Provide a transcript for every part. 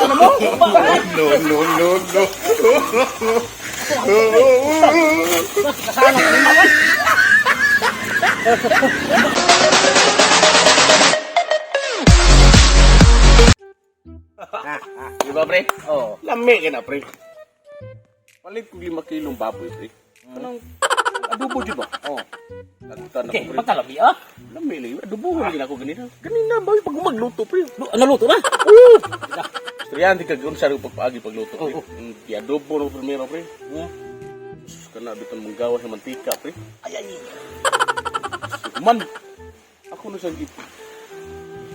na mo. No, no, no, no. Kasama ko naman. Di ba, pre? Oh. Lami ka na, pre. Palit ko 5 kilong baboy, pre. Anong adobo dyan ba? Oh. Nagtan Okay, ako, pre. pagkalami ah. Lami lang yun. Adobohan din ako ganina. Ganina ba yung pag magluto, pre? Naluto na? Oo! Estudyante ka gano'n sa pagpaagi pagluto, pre. Oo. I-adobo ng primero, pre. Sus, ka na, bitan mong gawa sa mantika, pre. Ay, ay. Man, ako na sa gito.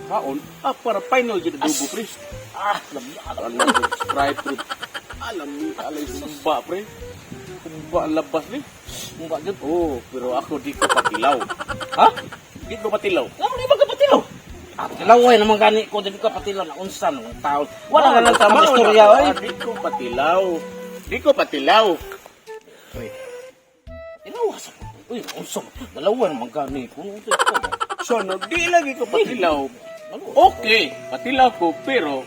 Kaon, para final dyan adobo, pre. Lami ah. Ano, Sprite, pre. Alam ni, alay sumba, pre. Sumba ang labas, pre. Mumba dyan. Oo, pero ako di ko patilaw. Ha? Di ko patilaw. Ano na ibang kapatilaw? Tilaway naman gani ko din kapatilaw na unsa nung taon. Wala na lang tama istorya ay. Di ko patilaw. Di ko patilaw. Tilawa sa. Uy, unsa? Dalawa naman gani ko. So, no, di lagi ko patilaw. Okay, patilaw ko, pero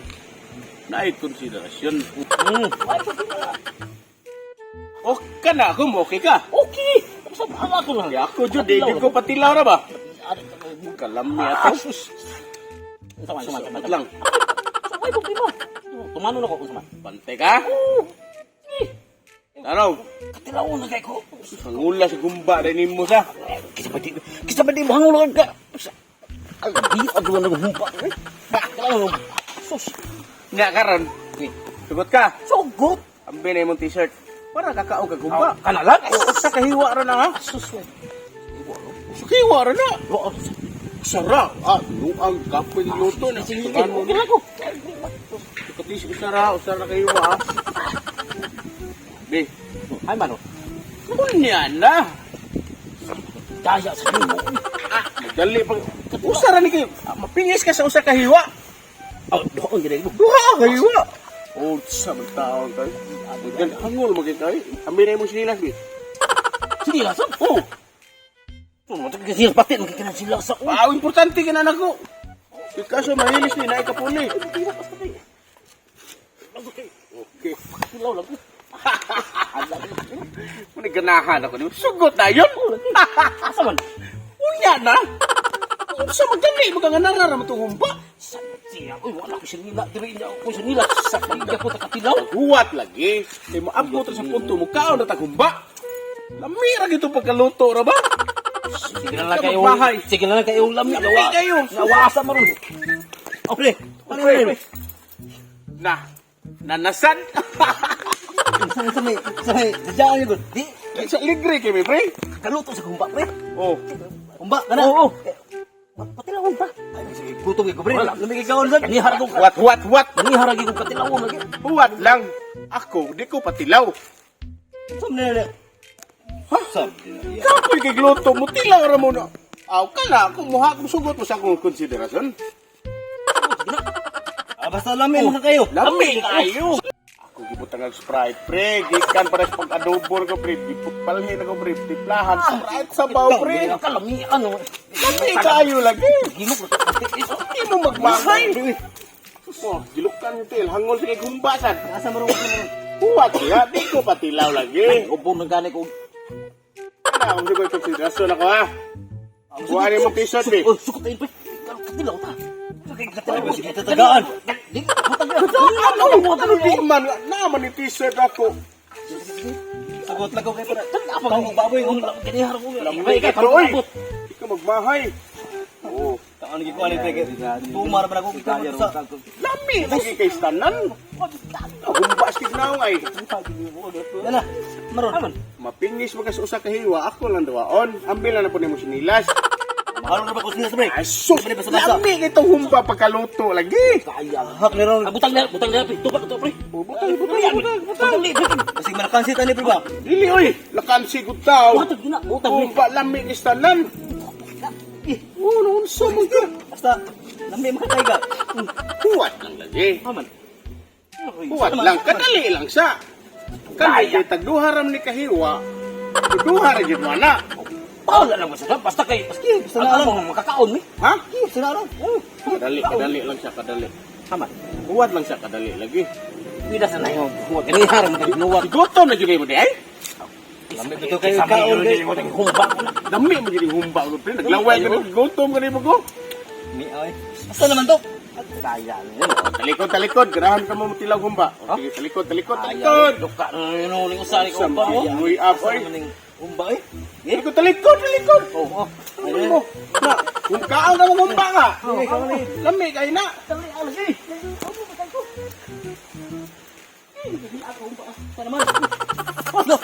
naay konsiderasyon. Okay na ako mo, okay ka? Okay. Sa bahala ko lang. Di ako, Jud, di ko patilaw na ba? Kalami ato. Sama lang. Sabay problema. Tumano na ko kung sama. Pante ka? Ano? Katilaw na kay ko. Hangula sa gumba rin mo sa. Kisa ba di mo hangulan ka? Ay, di ako na humpa. Sus. Nga karon. Sugot ka. Sugot. Ang binay mong t-shirt. Para kakaong ka gumba. Kana lang. Oo, sa kahiwa rin na ha. Sus. Sa kahiwa rin na. Oo. Sarap. Luang kapoy luto na. Sige, Ano okay lang ko. Katis usara na kahiwa ha. Be, Ay, mano. kunyan na. Daya sa mo. Madali pag usara ni kayo. Mapingis ka sa usa kahiwa. Oh, doon gid mo. Duha kahiwa. Oh, sa taon kay. Gan hangol magay kay. Ambi na mo sinilas be. Sige, lasan. Oh. Mo kasi pati magkikina sila sa ko. Importante ka na nako. Kaso mahilis ni naay kapuli. Okay. Katilaw lang. Muna ganahan ako. Sugot na yun. Asa man? Unya na. Sa magdali, magkanganarar mo itong humba. Siya, uy, wala ko sinila. Diri niya ako sinila. Sa pagka po takatilaw. Huwat lagi. Kaya maabot sa punto mo, kaon na tagumba. Lamira gito pagkaluto ra ba? Sige na lang kayo. Magbahay. Sige na lang kayo. Lami. Lami kayo. Nawasa mo rin. Okay. Okay. Nanasan. Sa may, dadaan niyo, di, Sa ligre kami, pre. kaluto sa kumba, pre. Oh. Kumba, kana. Oo. Patilawon ba? Ay, sige, gutom ko, pre. Lamig ikaw sa. Kanihara ko. What? Kanihara ko patilawon lagi. Huwat lang. Ako, di ko patilaw. Sam na. Ha? Sam. Kapoy kay gluto mo, tilaw ra mo na. Aw, kala, kung muha kong sugot mo sa akong konsiderasyon. Basta lami mo kayo. Lami kayo. Ako gibutang ang Sprite, pre. Gikan para sa pag-adobo ko, pre. Giput palmi na ko, pre. Tiplahan, Sprite sa baw, pre. Kalami, ano. Lami kayo lagi. Gimok ko. Hindi mo magbahay. Oh, gilukan yung til. Hangol sa kay gumbasan. Asa mo rin. Huwat siya. Di ko patilaw lagi. Ubo na gani ko. Ano, hindi ko yung konsiderasyon ako, ha? Buhanin mo t-shirt, be. Oh, sukutin pa. Katilaw ta. Katilaw. Tatagaan. Di, Ano mo? Ano di man? Naman yung t-shirt ako. Sagot lang ko kayo para. Apa kang baboy kung ganihar ko. Lamig ka to, oy. Di ka magbahay. Oo. Taon gi ko ani tege. Tumar man ako sa. Lami lagi kay stanan. Humbas tignaw ay. Yana. Maron. Mapingis mo kasi usa ka hiwa, ako lang dawaon. Ambil na po nimo sinilas. Mahal na ba ko sila sabi? Aso, lami itong humba pagkaluto lagi. Kaya hak ni ron. Butang na, tupak to pre. Butang. Kasi manakansit ani pre ba? Dili oy, lakan sigud taw. Butang gina, butang. Humba lami ni stanan. Oh, unsa mo ka? Basta lambi makatay ka. Huwat lang lagi. Aman. Huwat lang, kadali lang sa. Kaya kay tagduharam ni kahiwa. Duhara gyud mo na. Wala lang masarap. Basta kay, basta na alam mo makakaon ni. Ha? Basta na alam. Kadali lang siya, kadali. Haman. Huwad lang siya kadali lagi. Pida sa nayo. Huwag kanihar mo tinuwag. Gutom na gini mo di ay. Lamit ito kayo kaon kay humba. Dami mo gini humba ko pre. Naglaway ka ni gutom ka ni mo ko. Mi ay. Asa naman to? Kaya niyo. Talikod. Ganahan ka mo tilaw humba. O, sige, talikod. Duka no ning usari ko ba mo? Uy, apoy. Humba eh. Talikod. Oh. Ano mo? Na, kung kaan ka mo humba nga. Lami kay na. Tali alas eh. No.